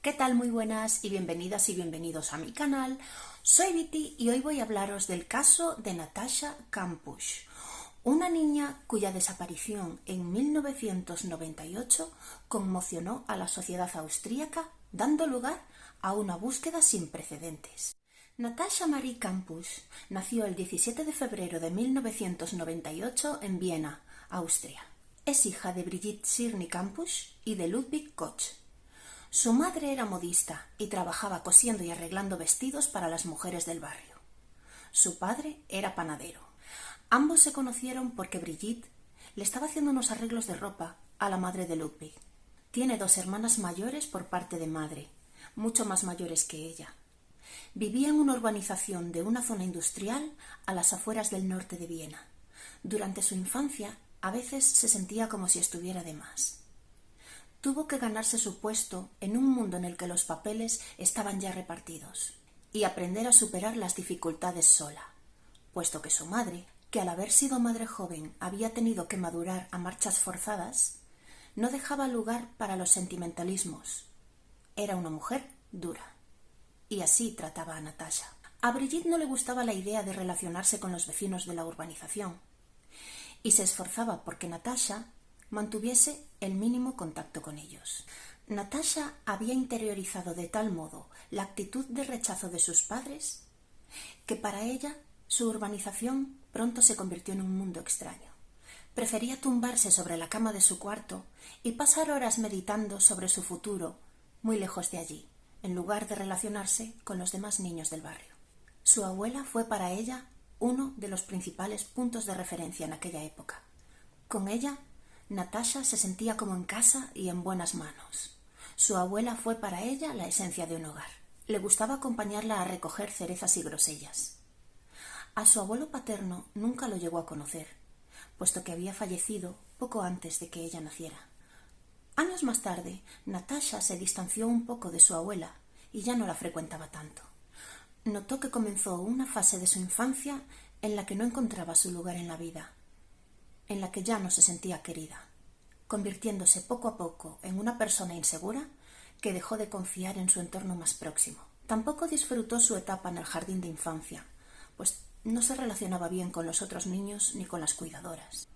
¿Qué tal? Muy buenas y bienvenidas y bienvenidos a mi canal. Soy Viti y hoy voy a hablaros del caso de Natasha Kampusch, una niña cuya desaparición en 1998 conmocionó a la sociedad austríaca, dando lugar a una búsqueda sin precedentes. Natasha Marie Kampusch nació el 17 de febrero de 1998 en Viena, Austria. Es hija de Brigitte Schirny Kampusch y de Ludwig Koch. Su madre era modista y trabajaba cosiendo y arreglando vestidos para las mujeres del barrio. Su padre era panadero. Ambos se conocieron porque Brigitte le estaba haciendo unos arreglos de ropa a la madre de Ludwig. Tiene dos hermanas mayores por parte de madre, mucho más mayores que ella. Vivía en una urbanización de una zona industrial a las afueras del norte de Viena. Durante su infancia, a veces se sentía como si estuviera de más. Tuvo que ganarse su puesto en un mundo en el que los papeles estaban ya repartidos y aprender a superar las dificultades sola, puesto que su madre, que al haber sido madre joven había tenido que madurar a marchas forzadas, no dejaba lugar para los sentimentalismos. Era una mujer dura. Y así trataba a Natasha. A Brigitte no le gustaba la idea de relacionarse con los vecinos de la urbanización y se esforzaba porque Natasha mantuviese el mínimo contacto con ellos. Natasha había interiorizado de tal modo la actitud de rechazo de sus padres que para ella su urbanización pronto se convirtió en un mundo extraño. Prefería tumbarse sobre la cama de su cuarto y pasar horas meditando sobre su futuro muy lejos de allí, en lugar de relacionarse con los demás niños del barrio. Su abuela fue para ella uno de los principales puntos de referencia en aquella época. Con ella, Natasha se sentía como en casa y en buenas manos. Su abuela fue para ella la esencia de un hogar. Le gustaba acompañarla a recoger cerezas y grosellas. A su abuelo paterno nunca lo llegó a conocer, puesto que había fallecido poco antes de que ella naciera. Años más tarde, Natasha se distanció un poco de su abuela y ya no la frecuentaba tanto. Notó que comenzó una fase de su infancia en la que no encontraba su lugar en la vida, en la que ya no se sentía querida, convirtiéndose poco a poco en una persona insegura que dejó de confiar en su entorno más próximo. Tampoco disfrutó su etapa en el jardín de infancia, pues no se relacionaba bien con los otros niños ni con las cuidadoras,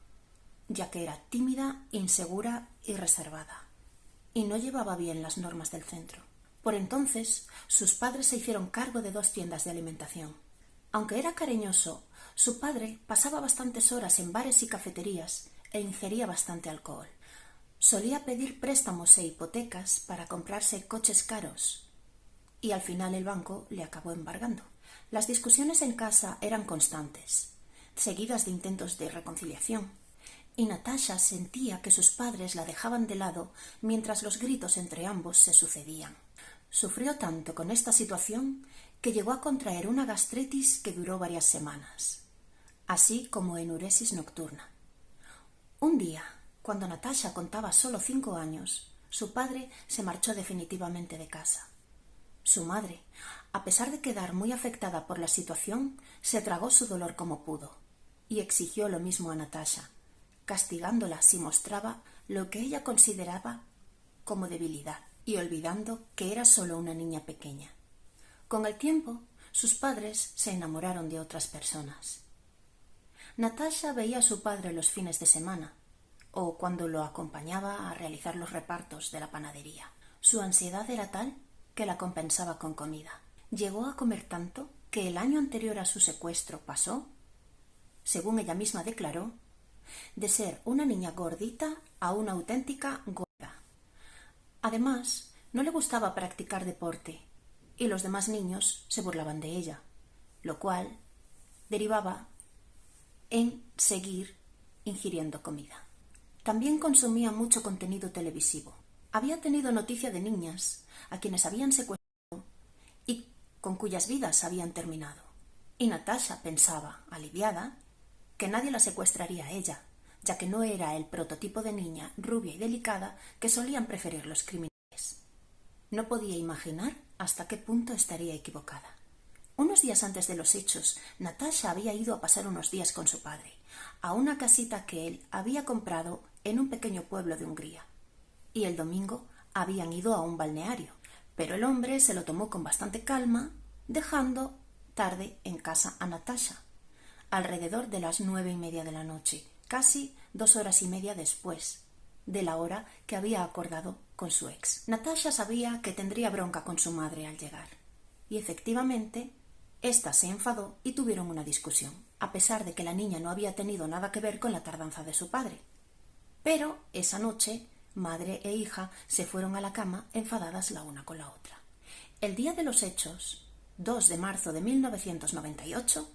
ya que era tímida, insegura y reservada, y no llevaba bien las normas del centro. Por entonces, sus padres se hicieron cargo de 2 tiendas de alimentación. Aunque era cariñoso, su padre pasaba bastantes horas en bares y cafeterías e ingería bastante alcohol. Solía pedir préstamos e hipotecas para comprarse coches caros y al final el banco le acabó embargando. Las discusiones en casa eran constantes, seguidas de intentos de reconciliación, y Natasha sentía que sus padres la dejaban de lado mientras los gritos entre ambos se sucedían. Sufrió tanto con esta situación que llegó a contraer una gastritis que duró varias semanas, así como enuresis nocturna. Un día, cuando Natasha contaba solo 5 años, su padre se marchó definitivamente de casa. Su madre, a pesar de quedar muy afectada por la situación, se tragó su dolor como pudo y exigió lo mismo a Natasha, castigándola si mostraba lo que ella consideraba como debilidad y olvidando que era solo una niña pequeña. Con el tiempo, sus padres se enamoraron de otras personas. Natasha veía a su padre los fines de semana o cuando lo acompañaba a realizar los repartos de la panadería. Su ansiedad era tal que la compensaba con comida. Llegó a comer tanto que el año anterior a su secuestro pasó, según ella misma declaró, de ser una niña gordita a una auténtica gorda. Además, no le gustaba practicar deporte y los demás niños se burlaban de ella, lo cual derivaba en seguir ingiriendo comida. También consumía mucho contenido televisivo. Había tenido noticia de niñas a quienes habían secuestrado y con cuyas vidas habían terminado. Y Natasha pensaba, aliviada, que nadie la secuestraría a ella, ya que no era el prototipo de niña rubia y delicada que solían preferir los criminales. No podía imaginar hasta qué punto estaría equivocada. Unos días antes de los hechos, Natasha había ido a pasar unos días con su padre, a una casita que él había comprado en un pequeño pueblo de Hungría. Y el domingo habían ido a un balneario, Pero el hombre se lo tomó con bastante calma, dejando tarde en casa a Natasha, alrededor de las 9:30 de la noche, casi 2 horas y media después de la hora que había acordado con su ex. Natasha sabía que tendría bronca con su madre al llegar, y efectivamente, ésta se enfadó y tuvieron una discusión, a pesar de que la niña no había tenido nada que ver con la tardanza de su padre. Pero esa noche, madre e hija se fueron a la cama enfadadas la una con la otra. El día de los hechos, 2 de marzo de 1998,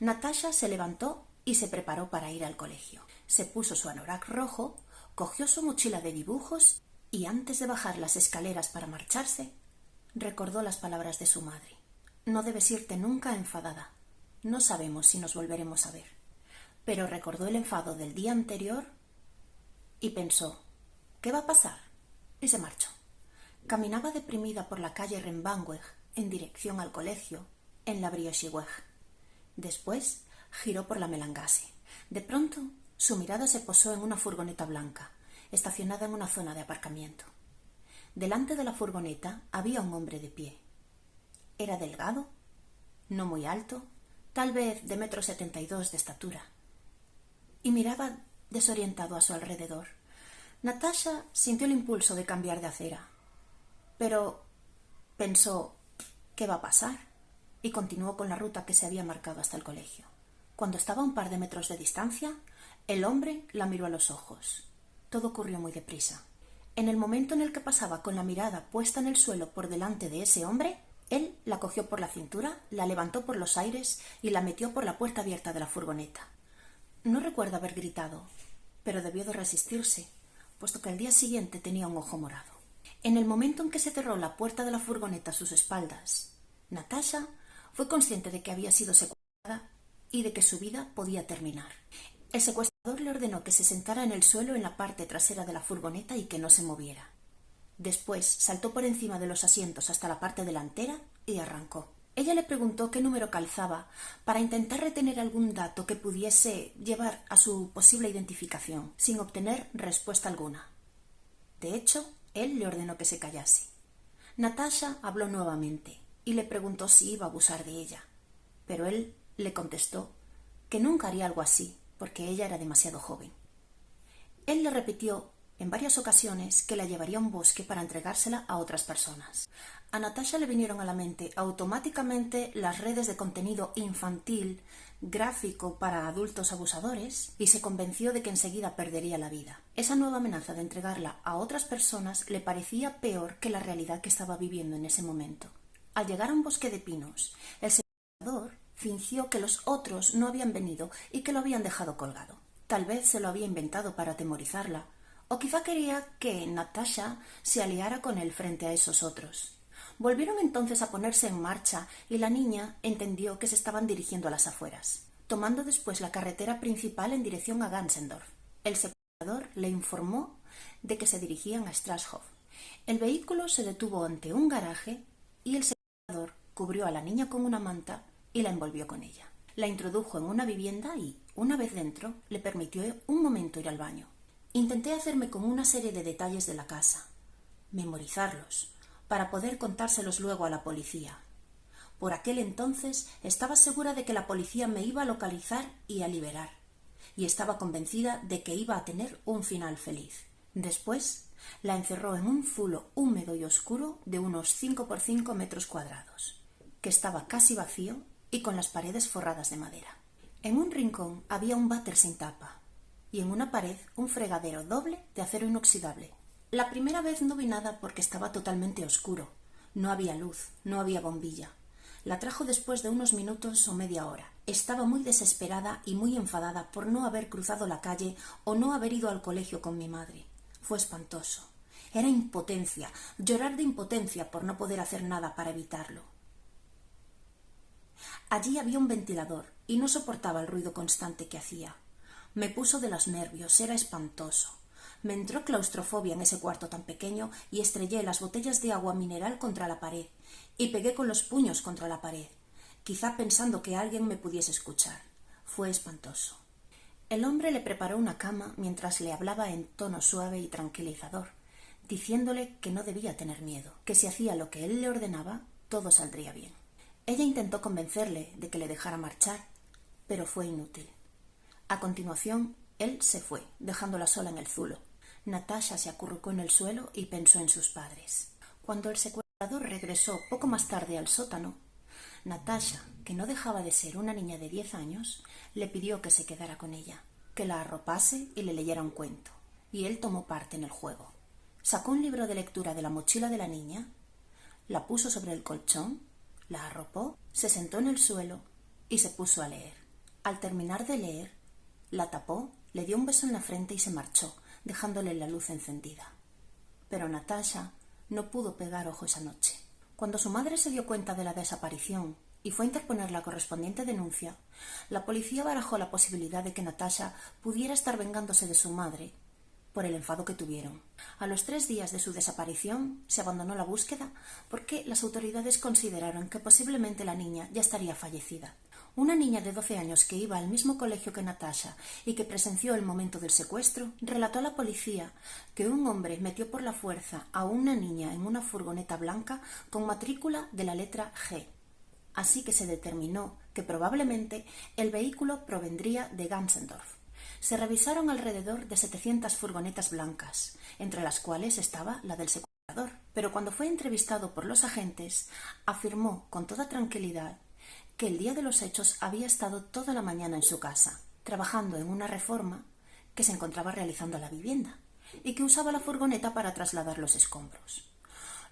Natasha se levantó y se preparó para ir al colegio. Se puso su anorak rojo, cogió su mochila de dibujos y antes de bajar las escaleras para marcharse, recordó las palabras de su madre. No debes irte nunca enfadada. No sabemos si nos volveremos a ver. Pero recordó el enfado del día anterior y pensó, ¿qué va a pasar? Y se marchó. Caminaba deprimida por la calle Rembangweg en dirección al colegio, en la Brioche-Weg. Después giró por la Melangase. De pronto, su mirada se posó en una furgoneta blanca, estacionada en una zona de aparcamiento. Delante de la furgoneta había un hombre de pie. Era delgado, no muy alto, tal vez de 1,72 m de estatura, y miraba desorientado a su alrededor. Natasha sintió el impulso de cambiar de acera, pero pensó, ¿qué va a pasar? Y continuó con la ruta que se había marcado hasta el colegio. Cuando estaba a un par de metros de distancia, el hombre la miró a los ojos. Todo ocurrió muy deprisa. En el momento en el que pasaba con la mirada puesta en el suelo por delante de ese hombre, él la cogió por la cintura, la levantó por los aires y la metió por la puerta abierta de la furgoneta. No recuerda haber gritado, pero debió de resistirse, puesto que al día siguiente tenía un ojo morado. En el momento en que se cerró la puerta de la furgoneta a sus espaldas, Natasha fue consciente de que había sido secuestrada y de que su vida podía terminar. El secuestrador le ordenó que se sentara en el suelo en la parte trasera de la furgoneta y que no se moviera. Después saltó por encima de los asientos hasta la parte delantera y arrancó. Ella le preguntó qué número calzaba para intentar retener algún dato que pudiese llevar a su posible identificación, sin obtener respuesta alguna. De hecho, él le ordenó que se callase. Natasha habló nuevamente y le preguntó si iba a abusar de ella, pero él le contestó que nunca haría algo así, porque ella era demasiado joven. Él le repitió en varias ocasiones que la llevaría a un bosque para entregársela a otras personas. A Natasha le vinieron a la mente automáticamente las redes de contenido infantil, gráfico para adultos abusadores, y se convenció de que enseguida perdería la vida. Esa nueva amenaza de entregarla a otras personas le parecía peor que la realidad que estaba viviendo en ese momento. Al llegar a un bosque de pinos, el secuestrador fingió que los otros no habían venido y que lo habían dejado colgado. Tal vez se lo había inventado para atemorizarla, o quizá quería que Natasha se aliara con él frente a esos otros. Volvieron entonces a ponerse en marcha y la niña entendió que se estaban dirigiendo a las afueras, tomando después la carretera principal en dirección a Ganzendorf. El secuestrador le informó de que se dirigían a Strasshof. El vehículo se detuvo ante un garaje y el secuestrador cubrió a la niña con una manta y la envolvió con ella. La introdujo en una vivienda y, una vez dentro, le permitió un momento ir al baño. Intenté hacerme con una serie de detalles de la casa, memorizarlos, para poder contárselos luego a la policía. Por aquel entonces estaba segura de que la policía me iba a localizar y a liberar, y estaba convencida de que iba a tener un final feliz. Después la encerró en un zulo húmedo y oscuro de unos 5 por 5 metros cuadrados, que estaba casi vacío y con las paredes forradas de madera. En un rincón había un váter sin tapa, y en una pared un fregadero doble de acero inoxidable. La primera vez no vi nada porque estaba totalmente oscuro. No había luz, no había bombilla. La trajo después de unos minutos o media hora. Estaba muy desesperada y muy enfadada por no haber cruzado la calle o no haber ido al colegio con mi madre. Fue espantoso. Era impotencia, llorar de impotencia por no poder hacer nada para evitarlo. Allí había un ventilador y no soportaba el ruido constante que hacía. Me puso de los nervios, era espantoso. Me entró claustrofobia en ese cuarto tan pequeño y estrellé las botellas de agua mineral contra la pared y pegué con los puños contra la pared, quizá pensando que alguien me pudiese escuchar. Fue espantoso. El hombre le preparó una cama mientras le hablaba en tono suave y tranquilizador, diciéndole que no debía tener miedo, que si hacía lo que él le ordenaba, todo saldría bien. Ella intentó convencerle de que le dejara marchar, pero fue inútil. A continuación, él se fue, dejándola sola en el zulo. Natasha se acurrucó en el suelo y pensó en sus padres. Cuando el secuestrador regresó poco más tarde al sótano, Natasha, que no dejaba de ser una niña de 10 años, le pidió que se quedara con ella, que la arropase y le leyera un cuento, y él tomó parte en el juego. Sacó un libro de lectura de la mochila de la niña, la puso sobre el colchón, la arropó, se sentó en el suelo y se puso a leer. Al terminar de leer, la tapó, le dio un beso en la frente y se marchó, dejándole la luz encendida. Pero Natasha no pudo pegar ojo esa noche. Cuando su madre se dio cuenta de la desaparición y fue a interponer la correspondiente denuncia, la policía barajó la posibilidad de que Natasha pudiera estar vengándose de su madre por el enfado que tuvieron. A los 3 días de su desaparición se abandonó la búsqueda porque las autoridades consideraron que posiblemente la niña ya estaría fallecida. Una niña de 12 años que iba al mismo colegio que Natasha y que presenció el momento del secuestro relató a la policía que un hombre metió por la fuerza a una niña en una furgoneta blanca con matrícula de la letra G. Así que se determinó que probablemente el vehículo provendría de Ganzendorf. Se revisaron alrededor de 700 furgonetas blancas, entre las cuales estaba la del secuestrador. Pero cuando fue entrevistado por los agentes, afirmó con toda tranquilidad que el día de los hechos había estado toda la mañana en su casa, trabajando en una reforma que se encontraba realizando a la vivienda, y que usaba la furgoneta para trasladar los escombros.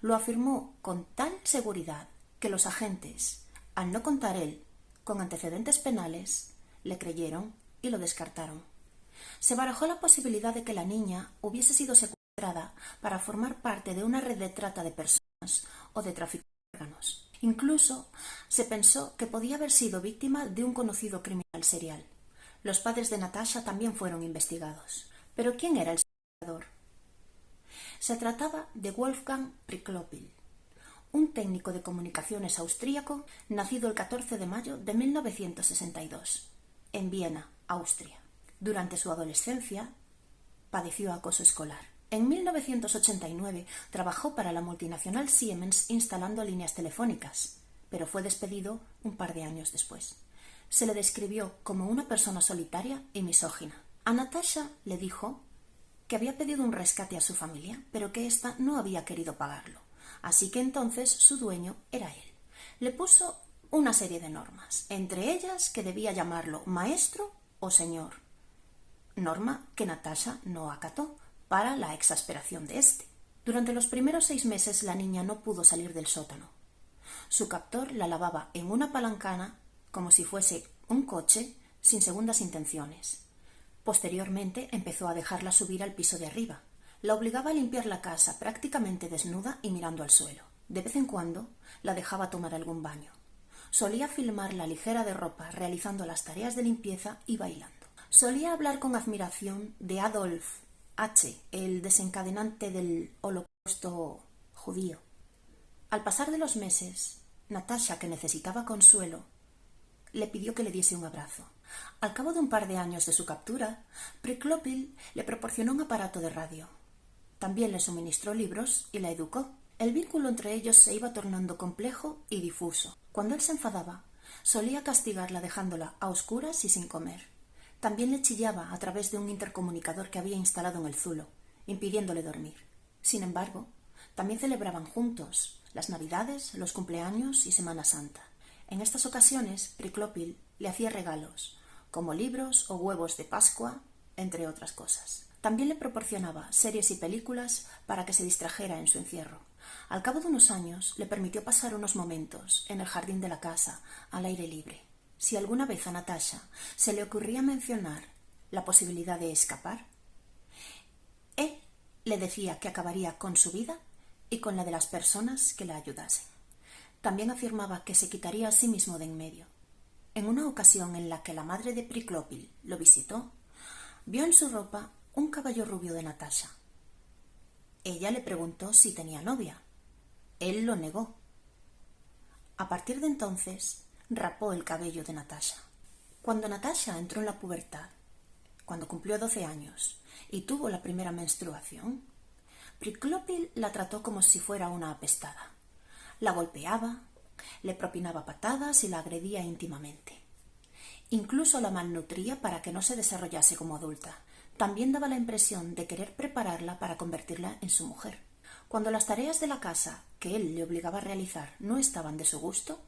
Lo afirmó con tal seguridad que los agentes, al no contar él con antecedentes penales, le creyeron y lo descartaron. Se barajó la posibilidad de que la niña hubiese sido secuestrada para formar parte de una red de trata de personas o de tráfico de órganos. Incluso se pensó que podía haber sido víctima de un conocido criminal serial. Los padres de Natasha también fueron investigados. ¿Pero quién era el secuestrador? Se trataba de Wolfgang Priklopil, un técnico de comunicaciones austríaco nacido el 14 de mayo de 1962, en Viena, Austria. Durante su adolescencia padeció acoso escolar. En 1989 trabajó para la multinacional Siemens instalando líneas telefónicas, pero fue despedido un par de años después. Se le describió como una persona solitaria y misógina. A Natasha le dijo que había pedido un rescate a su familia, pero que ésta no había querido pagarlo. Así que entonces su dueño era él. Le puso una serie de normas, entre ellas que debía llamarlo maestro o señor, norma que Natasha no acató, para la exasperación de éste. Durante los primeros 6 meses la niña no pudo salir del sótano. Su captor la lavaba en una palancana como si fuese un coche sin segundas intenciones. Posteriormente empezó a dejarla subir al piso de arriba. La obligaba a limpiar la casa prácticamente desnuda y mirando al suelo. De vez en cuando la dejaba tomar algún baño. Solía filmarla ligera de ropa realizando las tareas de limpieza y bailando. Solía hablar con admiración de Adolf H., el desencadenante del Holocausto judío. Al pasar de los meses, Natasha, que necesitaba consuelo, le pidió que le diese un abrazo. Al cabo de un par de años de su captura, Priklopil le proporcionó un aparato de radio. También le suministró libros y la educó. El vínculo entre ellos se iba tornando complejo y difuso. Cuando él se enfadaba, solía castigarla dejándola a oscuras y sin comer. También le chillaba a través de un intercomunicador que había instalado en el zulo, impidiéndole dormir. Sin embargo, también celebraban juntos las Navidades, los cumpleaños y Semana Santa. En estas ocasiones, Priklopil le hacía regalos, como libros o huevos de Pascua, entre otras cosas. También le proporcionaba series y películas para que se distrajera en su encierro. Al cabo de unos años, le permitió pasar unos momentos en el jardín de la casa, al aire libre. Si alguna vez a Natasha se le ocurría mencionar la posibilidad de escapar, él le decía que acabaría con su vida y con la de las personas que la ayudasen. También afirmaba que se quitaría a sí mismo de en medio. En una ocasión en la que la madre de Priklopil lo visitó, vio en su ropa un caballo rubio de Natasha. Ella le preguntó si tenía novia. Él lo negó. A partir de entonces, rapó el cabello de Natasha. Cuando Natasha entró en la pubertad, cuando cumplió 12 años y tuvo la primera menstruación, Priklopil la trató como si fuera una apestada. La golpeaba, le propinaba patadas y la agredía íntimamente. Incluso la malnutría para que no se desarrollase como adulta. También daba la impresión de querer prepararla para convertirla en su mujer. Cuando las tareas de la casa que él le obligaba a realizar no estaban de su gusto,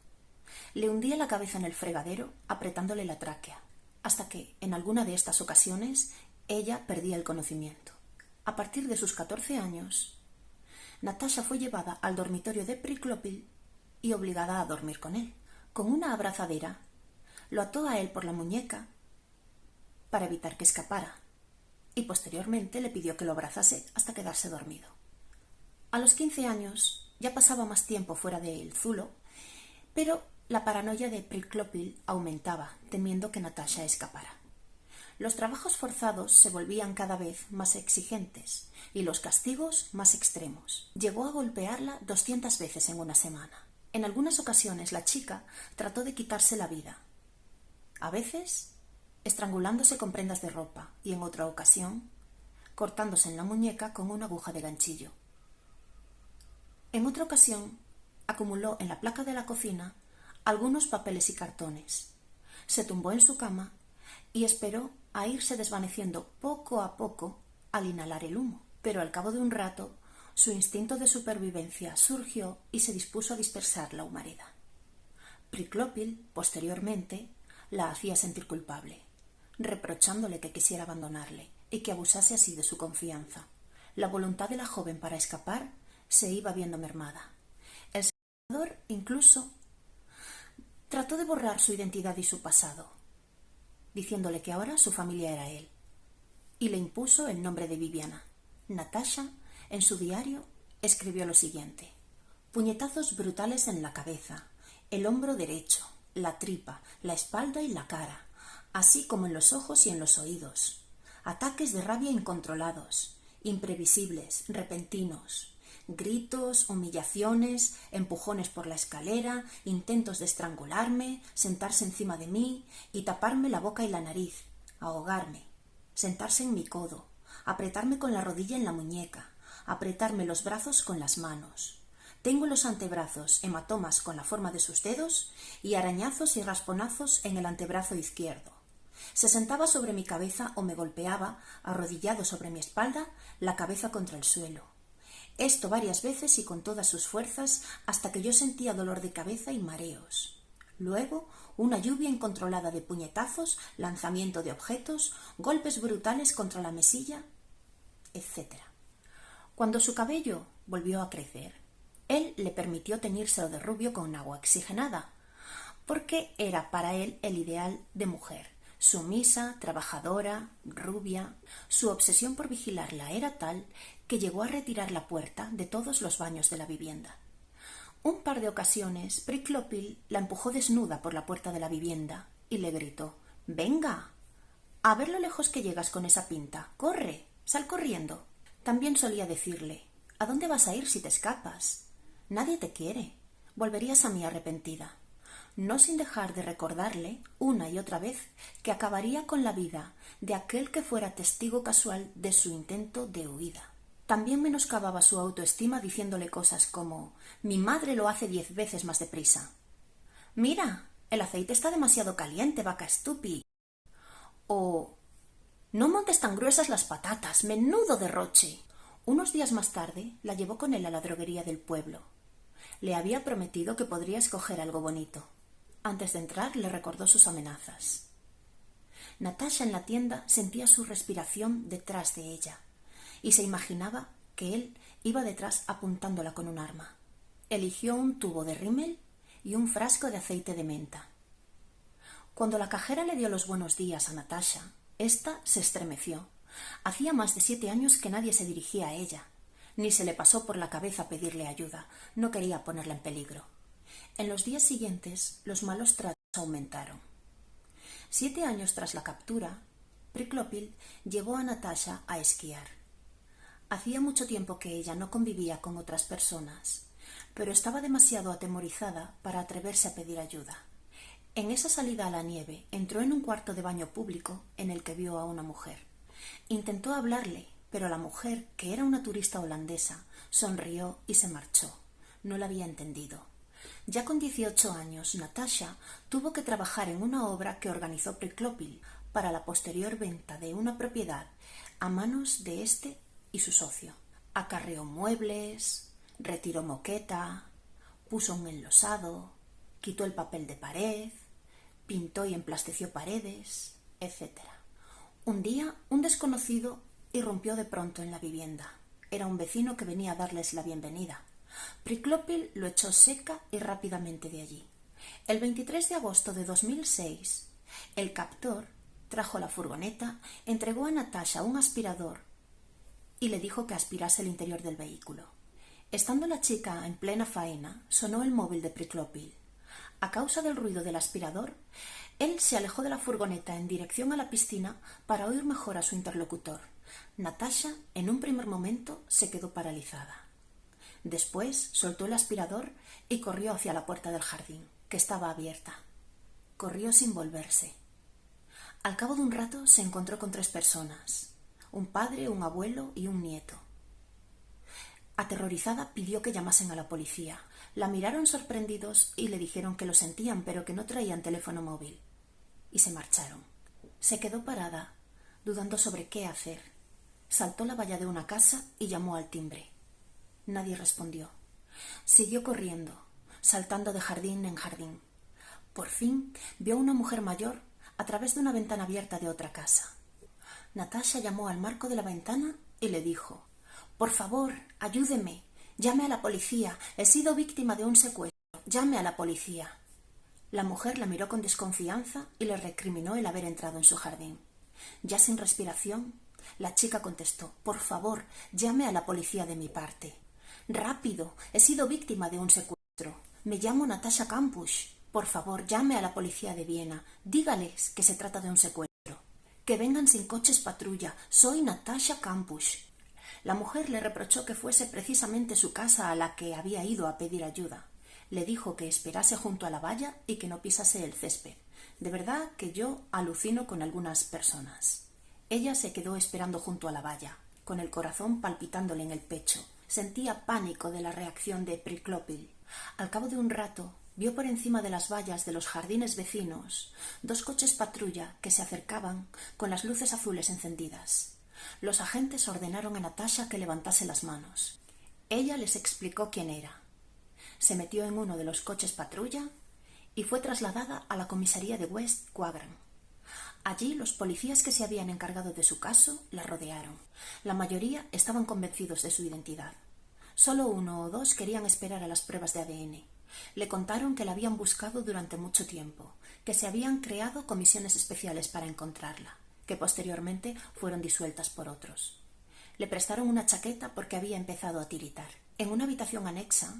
le hundía la cabeza en el fregadero apretándole la tráquea, hasta que, en alguna de estas ocasiones, ella perdía el conocimiento. A partir de sus 14 años, Natasha fue llevada al dormitorio de Priklopil y obligada a dormir con él. Con una abrazadera, lo ató a él por la muñeca para evitar que escapara y posteriormente le pidió que lo abrazase hasta quedarse dormido. A los 15 años ya pasaba más tiempo fuera del zulo, pero la paranoia de Priklopil aumentaba, temiendo que Natasha escapara. Los trabajos forzados se volvían cada vez más exigentes y los castigos más extremos. Llegó a golpearla 200 veces en una semana. En algunas ocasiones la chica trató de quitarse la vida, a veces estrangulándose con prendas de ropa y en otra ocasión cortándose en la muñeca con una aguja de ganchillo. En otra ocasión acumuló en la placa de la cocina algunos papeles y cartones. Se tumbó en su cama y esperó a irse desvaneciendo poco a poco al inhalar el humo. Pero al cabo de un rato, su instinto de supervivencia surgió y se dispuso a dispersar la humareda. Priklopil, posteriormente, la hacía sentir culpable, reprochándole que quisiera abandonarle y que abusase así de su confianza. La voluntad de la joven para escapar se iba viendo mermada. El secuestrador incluso trató de borrar su identidad y su pasado, diciéndole que ahora su familia era él, y le impuso el nombre de Viviana. Natasha, en su diario, escribió lo siguiente: puñetazos brutales en la cabeza, el hombro derecho, la tripa, la espalda y la cara, así como en los ojos y en los oídos. Ataques de rabia incontrolados, imprevisibles, repentinos. Gritos, humillaciones, empujones por la escalera, intentos de estrangularme, sentarse encima de mí y taparme la boca y la nariz, ahogarme, sentarse en mi codo, apretarme con la rodilla en la muñeca, apretarme los brazos con las manos. Tengo en los antebrazos hematomas con la forma de sus dedos y arañazos y rasponazos en el antebrazo izquierdo. Se sentaba sobre mi cabeza o me golpeaba, arrodillado sobre mi espalda, la cabeza contra el suelo. Esto varias veces y con todas sus fuerzas hasta que yo sentía dolor de cabeza y mareos. Luego, una lluvia incontrolada de puñetazos, lanzamiento de objetos, golpes brutales contra la mesilla, etc. Cuando su cabello volvió a crecer, él le permitió teñírselo de rubio con agua oxigenada, porque era para él el ideal de mujer, sumisa, trabajadora, rubia. Su obsesión por vigilarla era tal que llegó a retirar la puerta de todos los baños de la vivienda. Un par de ocasiones, Priklopil la empujó desnuda por la puerta de la vivienda y le gritó: «¡Venga! A ver lo lejos que llegas con esa pinta. ¡Corre! ¡Sal corriendo!». También solía decirle: «¿A dónde vas a ir si te escapas? Nadie te quiere. Volverías a mí arrepentida», no sin dejar de recordarle una y otra vez que acabaría con la vida de aquel que fuera testigo casual de su intento de huida. También menoscababa su autoestima diciéndole cosas como: «Mi madre lo hace 10 veces más deprisa», «Mira, el aceite está demasiado caliente, vaca estúpida», o «No montes tan gruesas las patatas, menudo derroche». Unos días más tarde la llevó con él a la droguería del pueblo. Le había prometido que podría escoger algo bonito. Antes de entrar le recordó sus amenazas. Natasha en la tienda sentía su respiración detrás de ella y se imaginaba que él iba detrás apuntándola con un arma. Eligió un tubo de rímel y un frasco de aceite de menta. Cuando la cajera le dio los buenos días a Natasha, ésta se estremeció. Hacía más de 7 años que nadie se dirigía a ella. Ni se le pasó por la cabeza pedirle ayuda. No quería ponerla en peligro. En los días siguientes, los malos tratos aumentaron. 7 años tras la captura, Priklopil llevó a Natasha a esquiar. Hacía mucho tiempo que ella no convivía con otras personas, pero estaba demasiado atemorizada para atreverse a pedir ayuda. En esa salida a la nieve, entró en un cuarto de baño público en el que vio a una mujer. Intentó hablarle, Pero la mujer, que era una turista holandesa, sonrió y se marchó. No la había entendido. Ya con 18 años, Natasha tuvo que trabajar en una obra que organizó Priklopil para la posterior venta de una propiedad a manos de este y su socio. Acarreó muebles, retiró moqueta, puso un enlosado, quitó el papel de pared, pintó y emplasteció paredes, etc. Un día, un desconocido irrumpió de pronto en la vivienda. Era un vecino que venía a darles la bienvenida. Priklopil lo echó seca y rápidamente de allí. El 23 de agosto de 2006, el captor trajo la furgoneta, entregó a Natasha un aspirador y le dijo que aspirase el interior del vehículo. Estando la chica en plena faena, sonó el móvil de Priklopil. A causa del ruido del aspirador, él se alejó de la furgoneta en dirección a la piscina para oír mejor a su interlocutor. Natasha, en un primer momento, se quedó paralizada. Después soltó el aspirador y corrió hacia la puerta del jardín, que estaba abierta. Corrió sin volverse. Al cabo de un rato se encontró con 3 personas, un padre, un abuelo y un nieto. Aterrorizada, pidió que llamasen a la policía. La miraron sorprendidos y le dijeron que lo sentían, pero que no traían teléfono móvil. Y se marcharon. Se quedó parada, dudando sobre qué hacer. Saltó la valla de una casa y llamó al timbre. Nadie respondió. Siguió corriendo, saltando de jardín en jardín. Por fin vio a una mujer mayor a través de una ventana abierta de otra casa. Natasha llamó al marco de la ventana y le dijo: «Por favor, ayúdeme, llame a la policía, he sido víctima de un secuestro, llame a la policía». La mujer la miró con desconfianza y le recriminó el haber entrado en su jardín. Ya sin respiración, la chica contestó: «Por favor, llame a la policía de mi parte. Rápido, he sido víctima de un secuestro. Me llamo Natasha Kampusch. Por favor, llame a la policía de Viena. Dígales que se trata de un secuestro. Que vengan sin coches patrulla. Soy Natasha Kampusch». La mujer le reprochó que fuese precisamente su casa a la que había ido a pedir ayuda. Le dijo que esperase junto a la valla y que no pisase el césped. De verdad que yo alucino con algunas personas. Ella se quedó esperando junto a la valla, con el corazón palpitándole en el pecho. Sentía pánico de la reacción de Priklopil. Al cabo de un rato, vio por encima de las vallas de los jardines vecinos 2 coches patrulla que se acercaban con las luces azules encendidas. Los agentes ordenaron a Natasha que levantase las manos. Ella les explicó quién era. Se metió en uno de los coches patrulla y fue trasladada a la comisaría de West Quadrant. Allí los policías que se habían encargado de su caso la rodearon. La mayoría estaban convencidos de su identidad. Solo 1 o 2 querían esperar a las pruebas de ADN. Le contaron que la habían buscado durante mucho tiempo, que se habían creado comisiones especiales para encontrarla, que posteriormente fueron disueltas por otros. Le prestaron una chaqueta porque había empezado a tiritar. En una habitación anexa,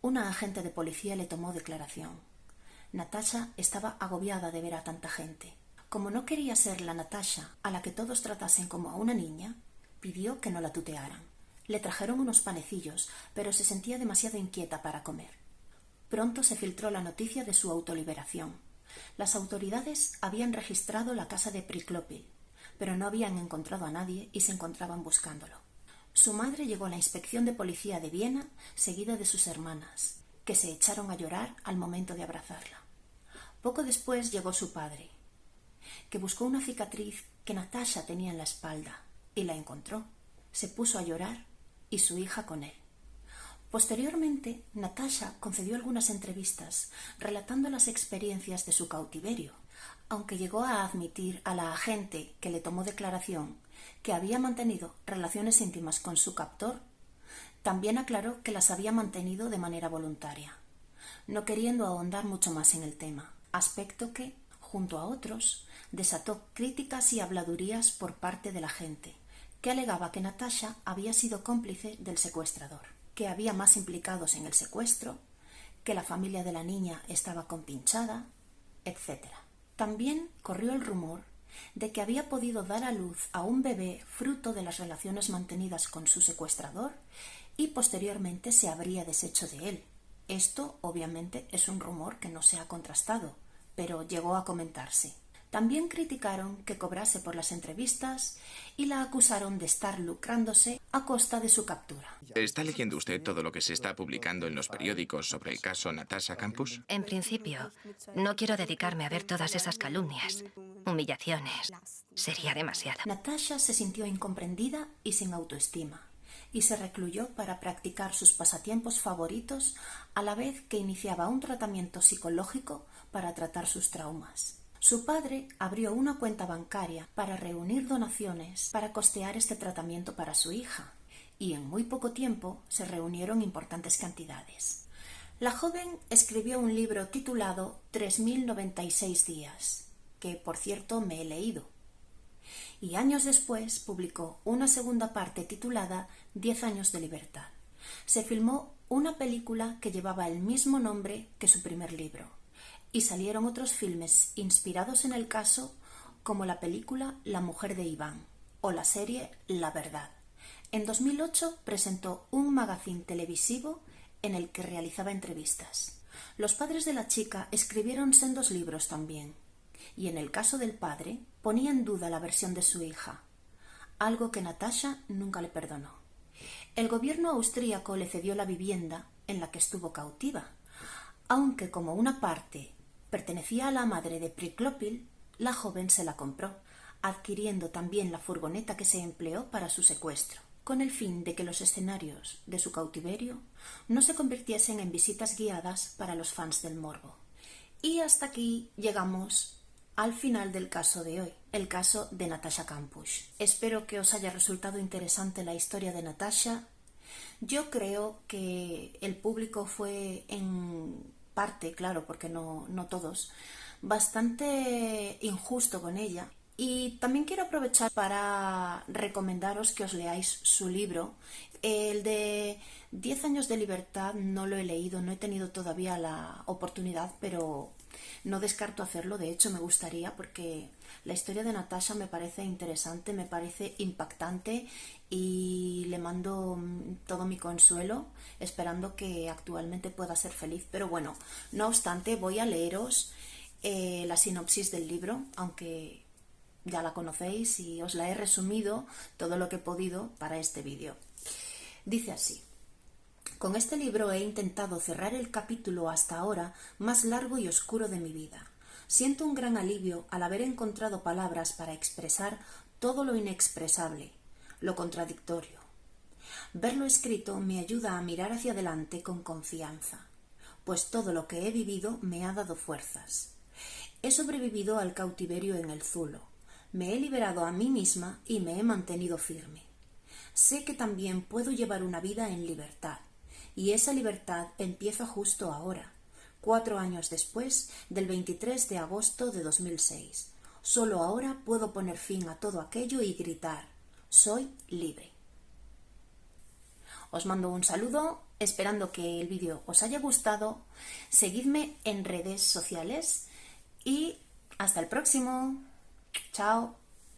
una agente de policía le tomó declaración. Natasha estaba agobiada de ver a tanta gente. Como no quería ser la Natasha a la que todos tratasen como a una niña, pidió que no la tutearan. Le trajeron unos panecillos, pero se sentía demasiado inquieta para comer. Pronto se filtró la noticia de su autoliberación. Las autoridades habían registrado la casa de Priklopil, pero no habían encontrado a nadie y se encontraban buscándolo. Su madre llegó a la inspección de policía de Viena, seguida de sus hermanas, que se echaron a llorar al momento de abrazarla. Poco después llegó su padre, que buscó una cicatriz que Natasha tenía en la espalda y la encontró. Se puso a llorar y su hija con él. Posteriormente, Natasha concedió algunas entrevistas relatando las experiencias de su cautiverio, aunque llegó a admitir a la agente que le tomó declaración que había mantenido relaciones íntimas con su captor. También aclaró que las había mantenido de manera voluntaria, no queriendo ahondar mucho más en el tema, aspecto que, junto a otros, desató críticas y habladurías por parte de la gente, que alegaba que Natasha había sido cómplice del secuestrador, que había más implicados en el secuestro, que la familia de la niña estaba compinchada, etc. También corrió el rumor de que había podido dar a luz a un bebé fruto de las relaciones mantenidas con su secuestrador y posteriormente se habría deshecho de él. Esto, obviamente, es un rumor que no se ha contrastado, pero llegó a comentarse. También criticaron que cobrase por las entrevistas y la acusaron de estar lucrándose a costa de su captura. ¿Está leyendo usted todo lo que se está publicando en los periódicos sobre el caso Natasha Kampusch? En principio, no quiero dedicarme a ver todas esas calumnias, humillaciones. Sería demasiado. Natasha se sintió incomprendida y sin autoestima, y se recluyó para practicar sus pasatiempos favoritos a la vez que iniciaba un tratamiento psicológico para tratar sus traumas. Su padre abrió una cuenta bancaria para reunir donaciones para costear este tratamiento para su hija, y en muy poco tiempo se reunieron importantes cantidades. La joven escribió un libro titulado 3096 días, que por cierto me he leído, y años después publicó una segunda parte titulada 10 años de libertad. Se filmó una película que llevaba el mismo nombre que su primer libro, y salieron otros filmes inspirados en el caso, como la película La mujer de Iván o la serie La verdad. En 2008 presentó un magazine televisivo en el que realizaba entrevistas. Los padres de la chica escribieron sendos libros también, y en el caso del padre ponía en duda la versión de su hija, algo que Natasha nunca le perdonó. El gobierno austríaco le cedió la vivienda en la que estuvo cautiva, aunque como una parte pertenecía a la madre de Priklopil, la joven se la compró, adquiriendo también la furgoneta que se empleó para su secuestro, con el fin de que los escenarios de su cautiverio no se convirtiesen en visitas guiadas para los fans del morbo. Y hasta aquí llegamos al final del caso de hoy, el caso de Natasha Kampusch. Espero que os haya resultado interesante la historia de Natasha. Yo creo que el público fue en parte, claro, porque no todos, bastante injusto con ella. Y también quiero aprovechar para recomendaros que os leáis su libro. El de 10 años de libertad no lo he leído, no he tenido todavía la oportunidad, pero no descarto hacerlo. De hecho, me gustaría, porque la historia de Natasha me parece interesante, me parece impactante, y le mando todo mi consuelo, esperando que actualmente pueda ser feliz. Pero bueno, no obstante, voy a leeros la sinopsis del libro, aunque ya la conocéis y os la he resumido todo lo que he podido para este vídeo. Dice así: con este libro he intentado cerrar el capítulo hasta ahora más largo y oscuro de mi vida. Siento un gran alivio al haber encontrado palabras para expresar todo lo inexpresable, lo contradictorio. Verlo escrito me ayuda a mirar hacia adelante con confianza, pues todo lo que he vivido me ha dado fuerzas. He sobrevivido al cautiverio en el Zulo, me he liberado a mí misma y me he mantenido firme. Sé que también puedo llevar una vida en libertad, y esa libertad empieza justo ahora, 4 años después del 23 de agosto de 2006. Solo ahora puedo poner fin a todo aquello y gritar: soy libre. Os mando un saludo, esperando que el vídeo os haya gustado. Seguidme en redes sociales y hasta el próximo. Chao.